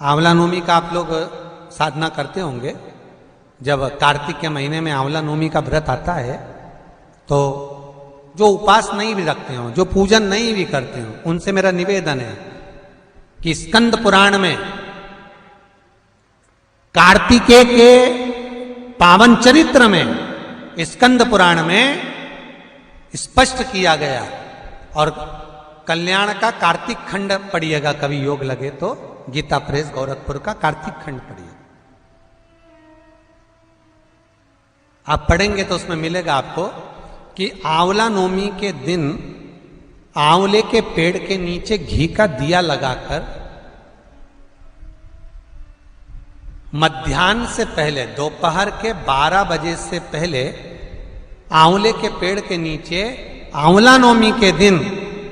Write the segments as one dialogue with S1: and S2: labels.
S1: आंवला नवमी का आप लोग साधना करते होंगे। जब कार्तिक के महीने में आंवला नवमी का व्रत आता है तो जो उपास नहीं भी रखते हो, जो पूजन नहीं भी करते हो, उनसे मेरा निवेदन है कि स्कंद पुराण में कार्तिकेय के पावन चरित्र में स्कंद पुराण में स्पष्ट किया गया। और कल्याण का कार्तिक खंड पढ़िएगा, कभी योग लगे तो गीता प्रेस गोरखपुर का कार्तिक खंड पढ़िए। आप पढ़ेंगे तो उसमें मिलेगा आपको कि आंवला नवमी के दिन आंवले के पेड़ के नीचे घी का दिया लगाकर मध्याह्न से पहले, दोपहर के 12 बजे से पहले आंवले के पेड़ के नीचे आंवला नवमी के दिन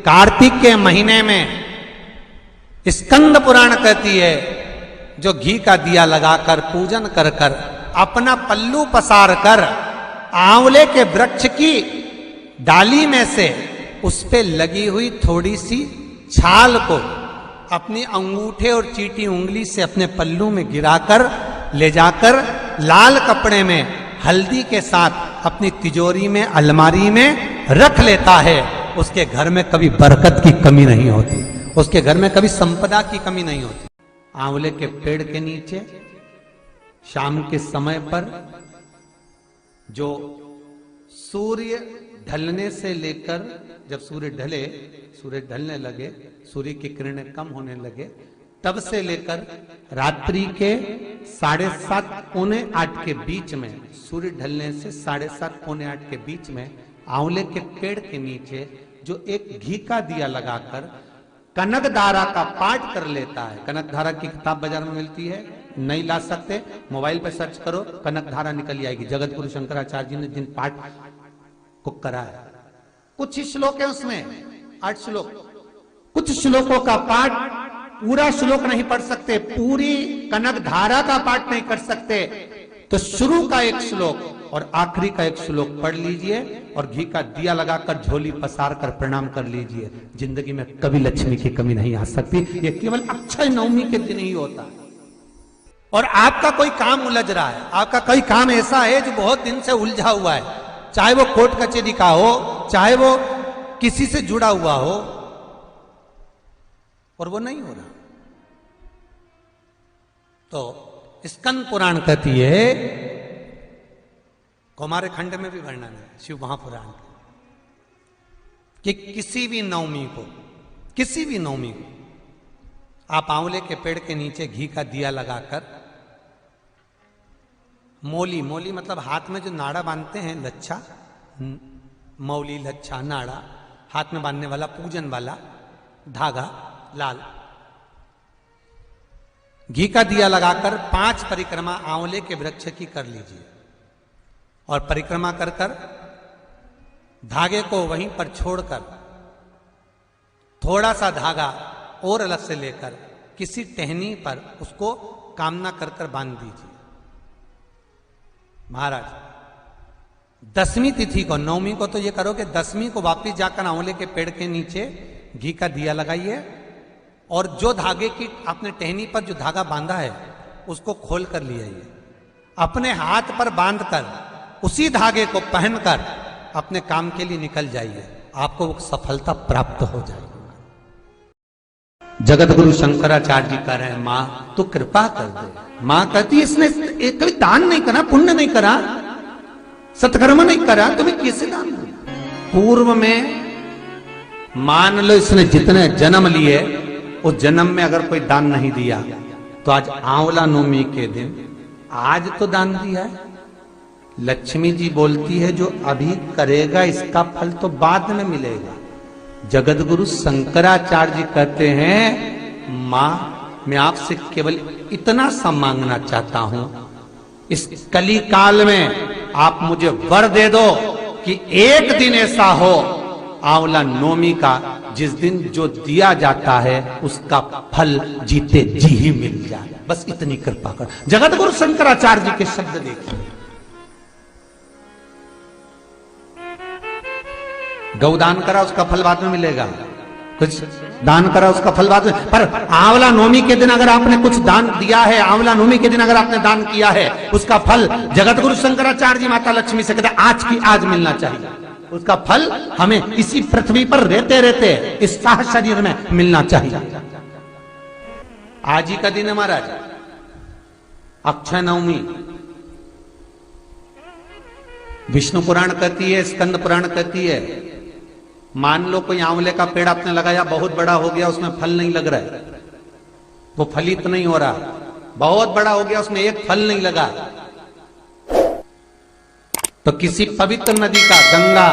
S1: कार्तिक के महीने में स्कंद पुराण कहती है, जो घी का दिया लगाकर पूजन कर कर अपना पल्लू पसार कर आंवले के वृक्ष की डाली में से उस पे लगी हुई थोड़ी सी छाल को अपनी अंगूठे और चीटी उंगली से अपने पल्लू में गिराकर ले जाकर लाल कपड़े में हल्दी के साथ अपनी तिजोरी में, अलमारी में रख लेता है। उसके घर में कभी बरकत की कमी नहीं होती, उसके घर में कभी संपदा की कमी नहीं होती। आंवले के पेड़ के नीचे शाम के समय पर जो सूर्य ढलने से लेकर, जब सूर्य ढलने लगे, सूर्य की किरणें कम होने लगे, तब से लेकर रात्रि के 7:30 पौने 8 के बीच में, सूर्य ढलने से 7:30 पौने 8 के बीच में आंवले के पेड़ के नीचे जो एक घी का दिया लगाकर कनकधारा का पाठ कर लेता है। कनकधारा की किताब बाजार में मिलती है, नहीं ला सकते मोबाइल पर सर्च करो, कनकधारा निकल आएगी। जगत गुरु शंकराचार्य जी ने जिन पाठ को कराया, कुछ ही श्लोक है उसमें, 8 श्लोक, कुछ श्लोकों का पाठ, पूरा श्लोक नहीं पढ़ सकते, पूरी कनकधारा का पाठ नहीं कर सकते, तो शुरू का एक श्लोक और आखिरी का एक श्लोक पढ़ लीजिए और घी का दिया लगाकर झोली पसार कर प्रणाम कर लीजिए। जिंदगी में कभी लक्ष्मी की कमी नहीं आ सकती। ये केवल अक्षय नवमी के दिन ही होता है। और आपका कोई काम उलझ रहा है, आपका कोई काम ऐसा है जो बहुत दिन से उलझा हुआ है, चाहे वो कोर्ट कचहरी का हो, चाहे वो किसी से जुड़ा हुआ हो, और वो नहीं हो रहा, तो स्कंद पुराण कहती है, कुमार खंड में भी वर्णन है शिव महापुराण कि किसी भी नवमी को आप आंवले के पेड़ के नीचे घी का दिया लगाकर मौली मतलब हाथ में जो नाड़ा बांधते हैं, लच्छा, मौली, लच्छा, नाड़ा, हाथ में बांधने वाला, पूजन वाला धागा लाल, घी का दिया लगाकर 5 परिक्रमा आंवले के वृक्ष की कर लीजिए। और परिक्रमा कर कर धागे को वहीं पर छोड़कर थोड़ा सा धागा और अलग से लेकर किसी टहनी पर उसको कामना कर कर बांध दीजिए। महाराज 10वीं तिथि को, नवमी को तो ये करो कि 10वीं को वापिस जाकर आंवले के पेड़ के नीचे घी का दिया लगाइए और जो धागे की आपने टहनी पर जो धागा बांधा है उसको खोल कर ले आइए, अपने हाथ पर बांधकर उसी धागे को पहनकर अपने काम के लिए निकल जाइए, आपको वो सफलता प्राप्त हो जाएगी। जगत गुरु शंकराचार्य जी कह रहे हैं, मां तू कृपा कर दे। मां कहती है, इसने कभी दान नहीं करा, पुण्य नहीं करा, सत्कर्म नहीं करा, तुम्हें कैसे दान दे? पूर्व में मान लो इसने जितने जन्म लिए, उस जन्म में अगर कोई दान नहीं दिया तो आज आंवला नवमी के दिन आज तो दान दिया है। लक्ष्मी जी बोलती है, जो अभी करेगा इसका फल तो बाद में मिलेगा। जगत गुरु शंकराचार्य जी कहते हैं, मां मैं आपसे केवल इतना सा मांगना चाहता हूं, इस कली काल में आप मुझे वर दे दो कि एक दिन ऐसा हो आंवला नवमी का, जिस दिन जो दिया जाता है उसका फल जीते जी ही मिल जाए। बस इतनी कृपा कर। जगत गुरु शंकराचार्य जी के शब्द देखिए।
S2: गौदान करा उसका फल बाद में मिलेगा,
S1: कुछ दान करा उसका फल बाद में। पर आंवला नवमी के दिन अगर आपने कुछ दान दिया है, आंवला नवमी के दिन अगर आपने दान किया है, उसका फल जगत गुरु शंकराचार्य जी माता लक्ष्मी से कहते आज की आज मिलना चाहिए। उसका फल हमें इसी पृथ्वी पर रहते रहते इस साह शरीर में मिलना चाहिए। आज ही का दिन है महाराज, अक्षय नवमी। विष्णु पुराण कहती है, स्कंद पुराण कहती है, मान लो कोई आंवले का पेड़ आपने लगाया, बहुत बड़ा हो गया, उसमें फल नहीं लग रहा है, वो फलित नहीं हो रहा, बहुत बड़ा हो गया, उसमें एक फल नहीं लगा, तो किसी पवित्र नदी का, गंगा,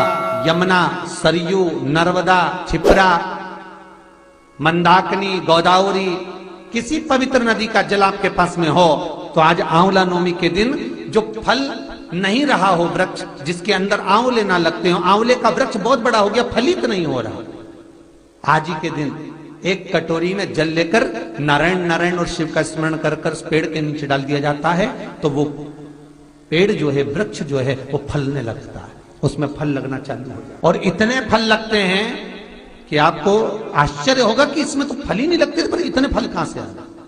S1: यमुना, सरयू, नर्मदा, क्षिप्रा, मंदाकिनी, गोदावरी, किसी पवित्र नदी का जल आपके पास में हो, तो आज आंवला नवमी के दिन जो फल नहीं रहा हो, वृक्ष जिसके अंदर आंवले ना लगते हो, आंवले का वृक्ष बहुत बड़ा हो गया, फलित नहीं हो रहा, आज ही के दिन एक कटोरी में जल लेकर नारायण नारायण और शिव का स्मरण कर कर उस पेड़ के नीचे डाल दिया जाता है, तो वो पेड़ जो है, वृक्ष जो है, वो फलने लगता है, उसमें फल लगना चालू हो जाता। और इतने फल लगते हैं कि आपको आश्चर्य होगा कि इसमें तो फल ही नहीं लगते, पर इतने फल कहां से आ गए।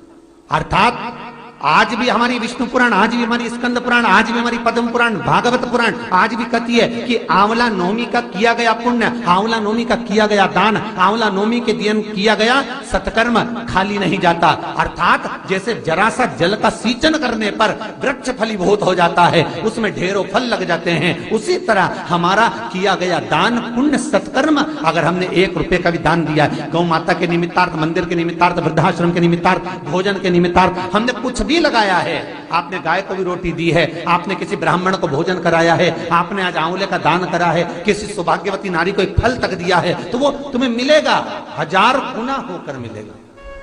S1: अर्थात आज भी हमारी विष्णु पुराण, आज भी हमारी स्कंद पुराण, आज भी हमारी पद्म पुराण, भागवत पुराण आज भी कहती है कि आंवला नवमी का किया गया पुण्य, आंवला नवमी का किया गया दान, आंवला नवमी के दिन किया गया सत्कर्म खाली नहीं जाता। अर्थात जैसे जरा सा जल का सिंचन करने पर वृक्ष फलीभूत हो जाता है, उसमें ढेरों फल लग जाते हैं, उसी तरह हमारा किया गया दान पुण्य सत्कर्म, अगर हमने 1 रुपए का भी दान दिया है, गौ माता के निमित्तार्थ, मंदिर के निमित्तार्थ, वृद्धाश्रम के निमित्तार्थ, भोजन के निमित्तार्थ, हमने कुछ भी लगाया है, आपने गाय को भी रोटी दी है, आपने किसी ब्राह्मण को भोजन कराया है, आपने आज आंवले का दान करा है, किसी सौभाग्यवती नारी को एक फल तक दिया है, तो वो तुम्हें मिलेगा, 1000 गुना होकर मिलेगा।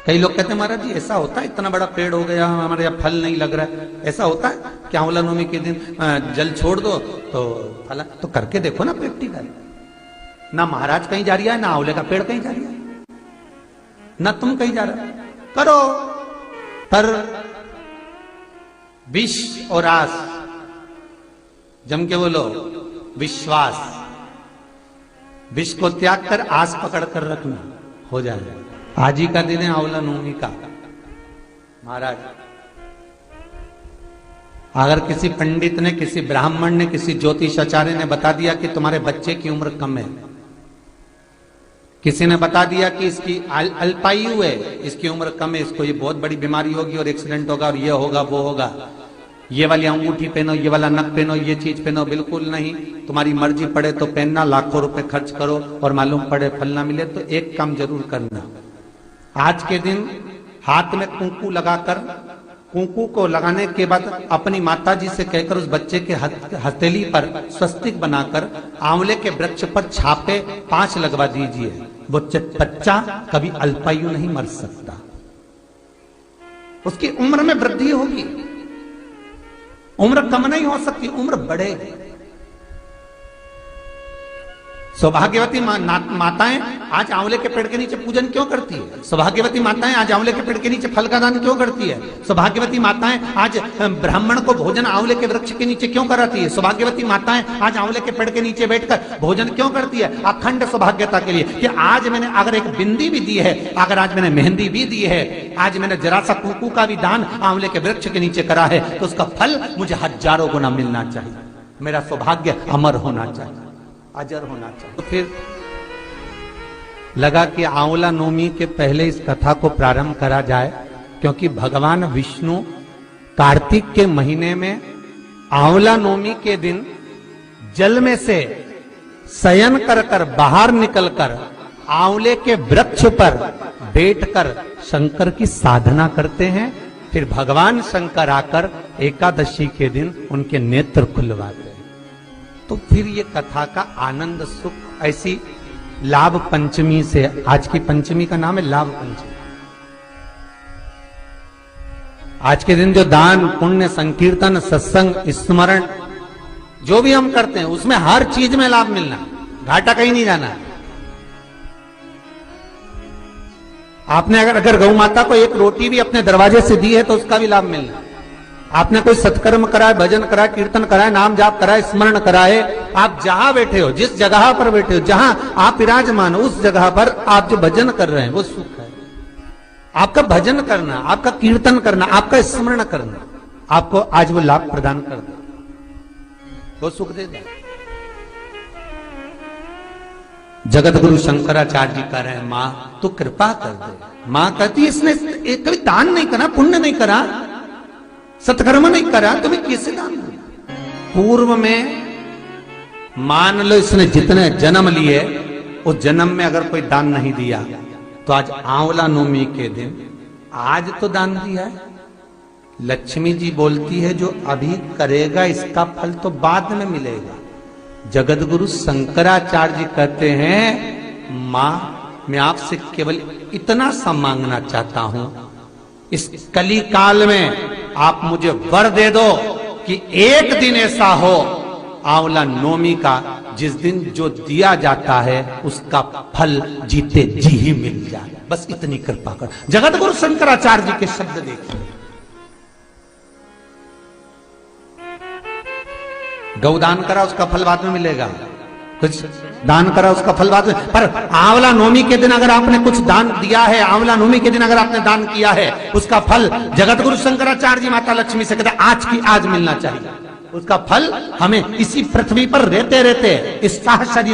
S1: कई लोग कहते हैं महाराज जी ऐसा होता है, इतना बड़ा पेड़ हो गया, हमारे यहाँ फल नहीं लग रहा है, ऐसा होता है कि आंवला नवमी के दिन जल छोड़ दो तो फल, तो करके देखो ना प्रैक्टिकल। ना महाराज कहीं जा रही है, ना आंवले का पेड़ कहीं जा रही है, ना तुम कहीं जा रहे, करो। पर विष और आस, जम के बोलो विश्वास, विष को त्याग कर आस पकड़ कर रखना, हो जाएगा। आज ही का दिन है आंवला नवमी का। महाराज अगर किसी पंडित ने, किसी ब्राह्मण ने, किसी ज्योतिषाचार्य ने बता दिया कि तुम्हारे बच्चे की उम्र कम है, किसी ने बता दिया कि इसकी अल्पायु है, इसकी उम्र कम है, इसको ये बहुत बड़ी बीमारी होगी और एक्सीडेंट होगा और ये होगा वो होगा, ये वाली अंगूठी पहनो, ये वाला नक पहनो, ये चीज पहनो, बिल्कुल नहीं, तुम्हारी मर्जी पड़े तो पहनना, लाखों रुपए खर्च करो और मालूम पड़े फल ना मिले, तो एक काम जरूर करना, आज के दिन हाथ में कुंकू लगाकर, कुंकू को लगाने के बाद अपनी माताजी से कहकर उस बच्चे के हथेली पर स्वस्तिक बनाकर आंवले के वृक्ष पर छापे 5 लगवा दीजिए। वो बच्चा कभी अल्पायु नहीं मर सकता, उसकी उम्र में वृद्धि होगी, उम्र कम नहीं हो सकती, उम्र बढ़ेगी। सौभाग्यवती माताएं आज आंवले के पेड़ के नीचे पूजन क्यों करती है? सौभाग्यवती माताएं आज आंवले के पेड़ के नीचे फल का दान क्यों करती है? सौभाग्यवती माताएं आज ब्राह्मण को भोजन आंवले के वृक्ष के नीचे क्यों कराती है? सौभाग्यवती माताएं आज आंवले के पेड़ के नीचे बैठकर भोजन क्यों करती है? अखंड सौभाग्यता के लिए कि आज मैंने अगर एक बिंदी भी दी है, अगर आज मैंने मेहंदी भी दी है, आज मैंने जरा सा कुंकू का भी दान आंवले के वृक्ष के नीचे करा है, तो उसका फल मुझे 1000 गुना मिलना चाहिए, मेरा सौभाग्य अमर होना चाहिए, अजर होना चाहिए। तो फिर लगा कि आंवला नवमी के पहले इस कथा को प्रारंभ करा जाए, क्योंकि भगवान विष्णु कार्तिक के महीने में आंवला नवमी के दिन जल में से शयन कर कर बाहर निकलकर आंवले के वृक्ष पर बैठकर शंकर की साधना करते हैं। फिर भगवान शंकर आकर एकादशी के दिन उनके नेत्र खुलवाते हैं। तो फिर ये कथा का आनंद सुख ऐसी लाभ पंचमी से, आज की पंचमी का नाम है लाभ पंचमी। आज के दिन जो दान पुण्य संकीर्तन सत्संग स्मरण जो भी हम करते हैं, उसमें हर चीज में लाभ मिलना, घाटा कहीं नहीं जाना। आपने अगर गौ माता को एक रोटी भी अपने दरवाजे से दी है तो उसका भी लाभ मिलना। आपने कोई सत्कर्म कराए, भजन कराए, कीर्तन कराए, नाम जाप कराए, स्मरण कराए, आप जहां बैठे हो, जिस जगह पर बैठे हो, जहां आप विराजमान हो, उस जगह पर आप जो भजन कर रहे हैं वो सुख है। आपका भजन करना, आपका कीर्तन करना, आपका स्मरण करना आपको आज वो लाभ प्रदान कर दे, वो सुख दे दे। जगत गुरु शंकराचार्य जी कह रहे हैं, मां तू कृपा कर दे। मां कहती है इसने कभी दान नहीं करा, पुण्य नहीं करा, सत्कर्म नहीं करा, तुम्हें कैसे दान दे? पूर्व में मान लो इसने जितने जन्म लिए उस जन्म में अगर कोई दान नहीं दिया तो आज आंवला नवमी के दिन आज तो दान दिया है। लक्ष्मी जी बोलती है जो अभी करेगा इसका फल तो बाद में मिलेगा। जगत गुरु शंकराचार्य जी कहते हैं, मां मैं आपसे केवल इतना सा मांगना चाहता हूं, इस कली काल में आप मुझे वर दे दो कि एक दिन ऐसा हो आंवला नवमी का जिस दिन जो दिया जाता है उसका फल जीते जी ही मिल जाए, बस इतनी कृपा कर। जगत गुरु शंकराचार्य जी के शब्द देखिए। गौदान करा उसका फल बाद में मिलेगा, कुछ दान करा उसका फल बाद में, पर आंवला नवमी के दिन अगर आपने कुछ दान दिया है, आंवला नवमी के दिन अगर आपने दान किया है, उसका फल जगत गुरु शंकराचार्य जी माता लक्ष्मी से कहते आज की आज मिलना चाहिए। उसका फल हमें इसी पृथ्वी पर रहते रहते इस साह शरीर